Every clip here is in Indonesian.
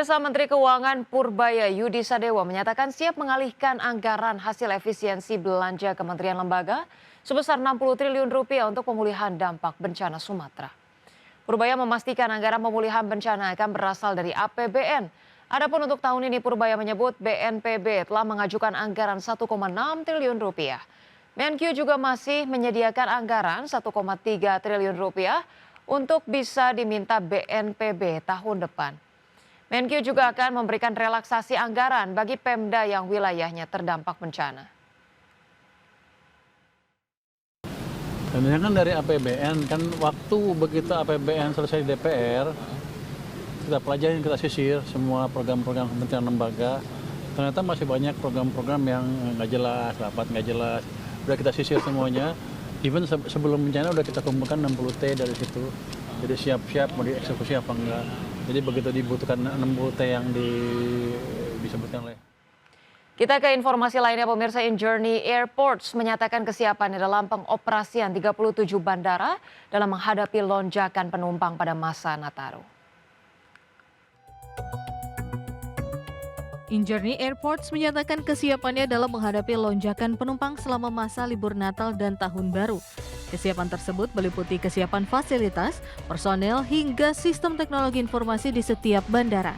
Pemirsa, Menteri Keuangan Purbaya Yudi Sadewa menyatakan siap mengalihkan anggaran hasil efisiensi belanja kementerian lembaga sebesar 60 triliun rupiah untuk pemulihan dampak bencana Sumatera. Purbaya memastikan anggaran pemulihan bencana akan berasal dari APBN. Adapun untuk tahun ini Purbaya menyebut BNPB telah mengajukan anggaran 1,6 triliun rupiah. Menkyu juga masih menyediakan anggaran 1,3 triliun rupiah untuk bisa diminta BNPB tahun depan. Menkyu juga akan memberikan relaksasi anggaran bagi Pemda yang wilayahnya terdampak bencana. Sebenarnya kan dari APBN, kan waktu begitu APBN selesai di DPR, kita pelajarin, kita sisir semua program-program kementerian lembaga. Ternyata masih banyak program-program yang nggak jelas, rapat nggak jelas. Udah kita sisir semuanya, even sebelum bencana udah kita kumpulkan 60T dari situ. Jadi siap-siap mau dieksekusi apa enggak. Jadi begitu dibutuhkan 60T yang disebutkan oleh. Kita ke informasi lainnya, pemirsa. Journey Airports menyatakan kesiapannya dalam pengoperasian 37 bandara dalam menghadapi lonjakan penumpang pada masa Nataru. Journey Airports menyatakan kesiapannya dalam menghadapi lonjakan penumpang selama masa libur Natal dan Tahun Baru. Kesiapan tersebut meliputi kesiapan fasilitas, personel, hingga sistem teknologi informasi di setiap bandara.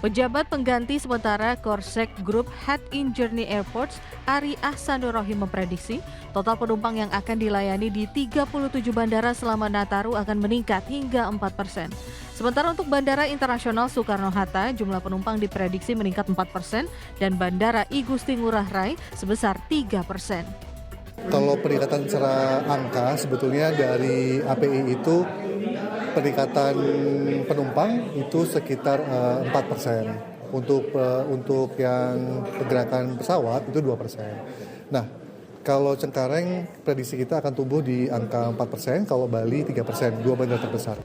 Pejabat pengganti sementara Korsek Group Head Journey Airports, Ari Ahsanur Rohim memprediksi total penumpang yang akan dilayani di 37 bandara selama Nataru akan meningkat hingga 4%. Sementara untuk Bandara Internasional Soekarno-Hatta, jumlah penumpang diprediksi meningkat 4% dan Bandara I Gusti Ngurah Rai sebesar 3%. Kalau peningkatan secara angka sebetulnya dari API itu peningkatan penumpang itu sekitar 4%. Untuk yang pergerakan pesawat itu 2%. Nah, kalau Cengkareng prediksi kita akan tumbuh di angka 4%, kalau Bali 3%, dua bandara terbesar.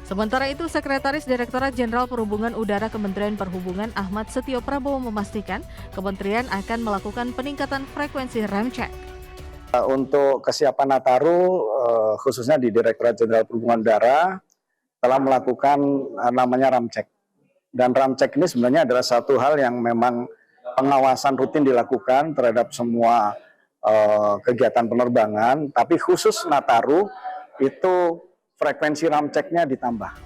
Sementara itu, Sekretaris Direktorat Jenderal Perhubungan Udara Kementerian Perhubungan Ahmad Setio Prabowo memastikan kementerian akan melakukan peningkatan frekuensi rem cek. Untuk kesiapan Nataru, khususnya di Direktorat Jenderal Perhubungan Udara, telah melakukan namanya ramcek. Dan ramcek ini sebenarnya adalah satu hal yang memang pengawasan rutin dilakukan terhadap semua kegiatan penerbangan, tapi khusus Nataru itu frekuensi ramceknya ditambah.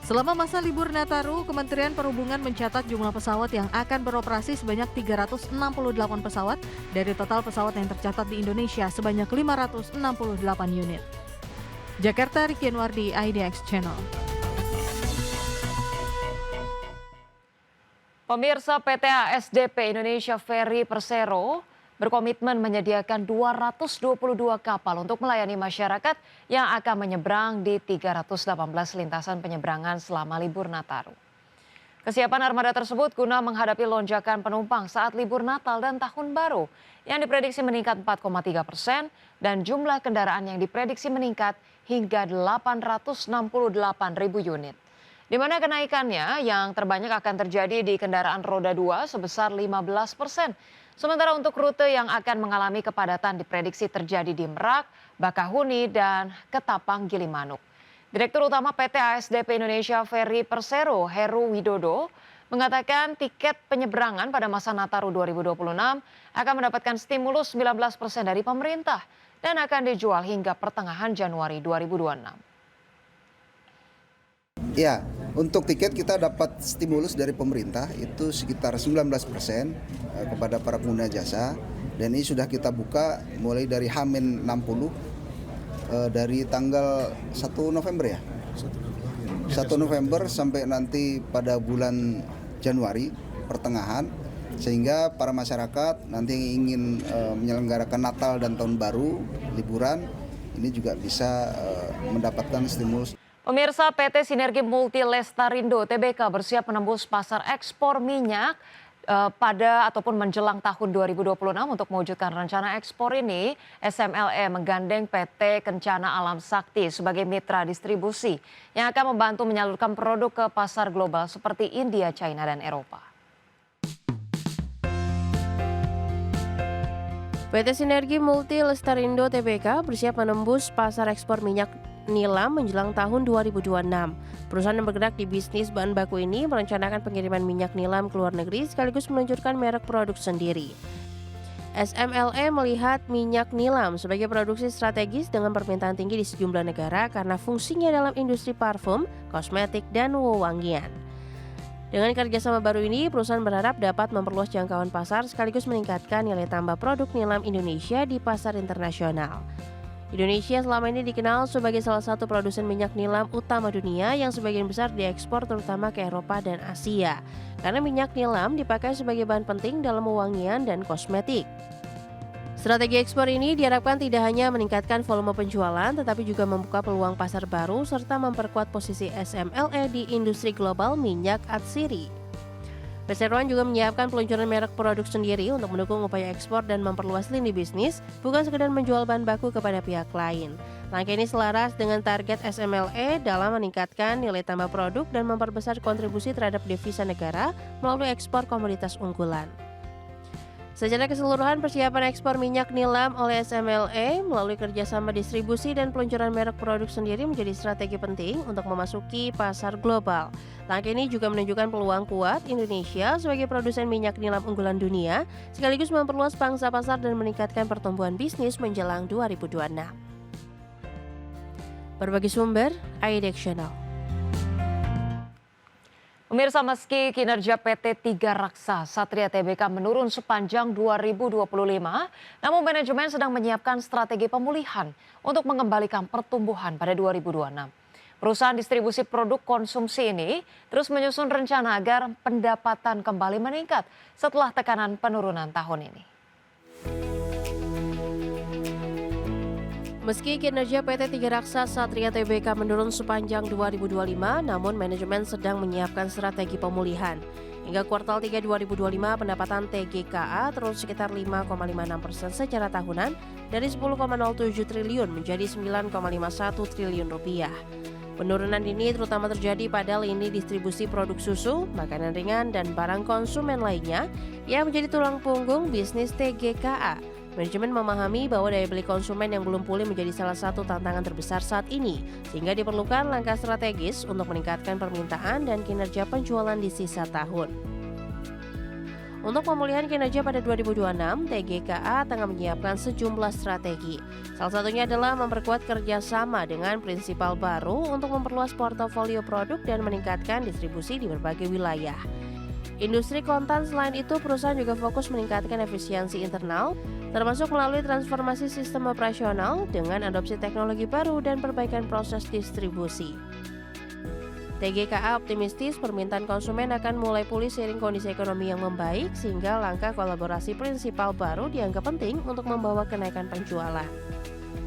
Selama masa libur Nataru, Kementerian Perhubungan mencatat jumlah pesawat yang akan beroperasi sebanyak 368 pesawat dari total pesawat yang tercatat di Indonesia sebanyak 568 unit. Jakarta, Ricky Anwardi, IDX Channel. Pemirsa, PT ASDP Indonesia Ferry Persero berkomitmen menyediakan 222 kapal untuk melayani masyarakat yang akan menyeberang di 318 lintasan penyeberangan selama libur Nataru. Kesiapan armada tersebut guna menghadapi lonjakan penumpang saat libur Natal dan Tahun Baru yang diprediksi meningkat 4,3% dan jumlah kendaraan yang diprediksi meningkat hingga 868.000 unit. Di mana kenaikannya yang terbanyak akan terjadi di kendaraan roda 2 sebesar 15%. Sementara untuk rute yang akan mengalami kepadatan diprediksi terjadi di Merak, Bakahuni, dan Ketapang Gilimanuk. Direktur Utama PT ASDP Indonesia Ferry Persero, Heru Widodo, mengatakan tiket penyeberangan pada masa Nataru 2026 akan mendapatkan stimulus 19% dari pemerintah dan akan dijual hingga pertengahan Januari 2026. Ya, untuk tiket kita dapat stimulus dari pemerintah itu sekitar 19% kepada para pengguna jasa, dan ini sudah kita buka mulai dari H-60 dari tanggal 1 November ya. 1 November sampai nanti pada bulan Januari pertengahan, sehingga para masyarakat nanti yang ingin menyelenggarakan Natal dan Tahun Baru liburan ini juga bisa mendapatkan stimulus. Pemirsa, PT Sinergi Multi Lestarindo Tbk bersiap menembus pasar ekspor minyak pada ataupun menjelang tahun 2026. Untuk mewujudkan rencana ekspor ini, SMLE menggandeng PT Kencana Alam Sakti sebagai mitra distribusi yang akan membantu menyalurkan produk ke pasar global seperti India, China, dan Eropa. PT Sinergi Multi Lestarindo Tbk bersiap menembus pasar ekspor minyak nilam menjelang tahun 2026. Perusahaan yang bergerak di bisnis bahan baku ini merencanakan pengiriman minyak nilam ke luar negeri sekaligus meluncurkan merek produk sendiri. SMLE melihat minyak nilam sebagai produksi strategis dengan permintaan tinggi di sejumlah negara karena fungsinya dalam industri parfum, kosmetik, dan wewangian. Dengan kerjasama baru ini, perusahaan berharap dapat memperluas jangkauan pasar sekaligus meningkatkan nilai tambah produk nilam Indonesia di pasar internasional. Indonesia selama ini dikenal sebagai salah satu produsen minyak nilam utama dunia yang sebagian besar diekspor terutama ke Eropa dan Asia. Karena minyak nilam dipakai sebagai bahan penting dalam wewangian dan kosmetik. Strategi ekspor ini diharapkan tidak hanya meningkatkan volume penjualan, tetapi juga membuka peluang pasar baru serta memperkuat posisi SMLE di industri global minyak atsiri. Perseroan juga menyiapkan peluncuran merek produk sendiri untuk mendukung upaya ekspor dan memperluas lini bisnis, bukan sekedar menjual bahan baku kepada pihak lain. Langkah ini selaras dengan target SMLE dalam meningkatkan nilai tambah produk dan memperbesar kontribusi terhadap devisa negara melalui ekspor komoditas unggulan. Secara keseluruhan, persiapan ekspor minyak nilam oleh SMLE melalui kerjasama distribusi dan peluncuran merek produk sendiri menjadi strategi penting untuk memasuki pasar global. Langkah ini juga menunjukkan peluang kuat Indonesia sebagai produsen minyak nilam unggulan dunia, sekaligus memperluas pangsa pasar dan meningkatkan pertumbuhan bisnis menjelang 2026. Berbagai sumber, IDX Channel. Pemirsa, meski kinerja PT Tiga Raksa Satria Tbk menurun sepanjang 2025, namun manajemen sedang menyiapkan strategi pemulihan untuk mengembalikan pertumbuhan pada 2026. Perusahaan distribusi produk konsumsi ini terus menyusun rencana agar pendapatan kembali meningkat setelah tekanan penurunan tahun ini. Meski kinerja PT Tiga Raksa Satria Tbk menurun sepanjang 2025, namun manajemen sedang menyiapkan strategi pemulihan. Hingga kuartal 3 2025, pendapatan TGKA turun sekitar 5,56% secara tahunan dari 10,07 triliun menjadi 9,51 triliun rupiah. Penurunan ini terutama terjadi pada lini distribusi produk susu, makanan ringan, dan barang konsumen lainnya yang menjadi tulang punggung bisnis TGKA. Manajemen memahami bahwa daya beli konsumen yang belum pulih menjadi salah satu tantangan terbesar saat ini, sehingga diperlukan langkah strategis untuk meningkatkan permintaan dan kinerja penjualan di sisa tahun. Untuk pemulihan kinerja pada 2026, TGKA tengah menyiapkan sejumlah strategi. Salah satunya adalah memperkuat kerjasama dengan prinsipal baru untuk memperluas portofolio produk dan meningkatkan distribusi di berbagai wilayah. Industri kontan selain itu, perusahaan juga fokus meningkatkan efisiensi internal, termasuk melalui transformasi sistem operasional dengan adopsi teknologi baru dan perbaikan proses distribusi. TGKA optimistis permintaan konsumen akan mulai pulih seiring kondisi ekonomi yang membaik, sehingga langkah kolaborasi prinsipal baru dianggap penting untuk membawa kenaikan penjualan.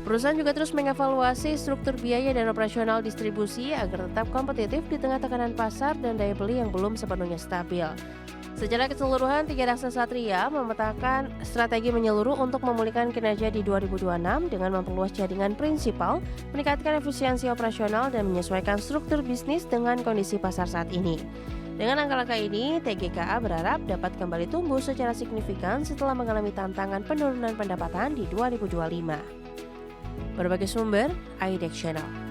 Perusahaan juga terus mengevaluasi struktur biaya dan operasional distribusi agar tetap kompetitif di tengah tekanan pasar dan daya beli yang belum sepenuhnya stabil. Secara keseluruhan, Tiga Raksa Satria memetakan strategi menyeluruh untuk memulihkan kinerja di 2026 dengan memperluas jaringan prinsipal, meningkatkan efisiensi operasional, dan menyesuaikan struktur bisnis dengan kondisi pasar saat ini. Dengan langkah-langkah ini, TGKA berharap dapat kembali tumbuh secara signifikan setelah mengalami tantangan penurunan pendapatan di 2025. Berbagai sumber, IDX Channel.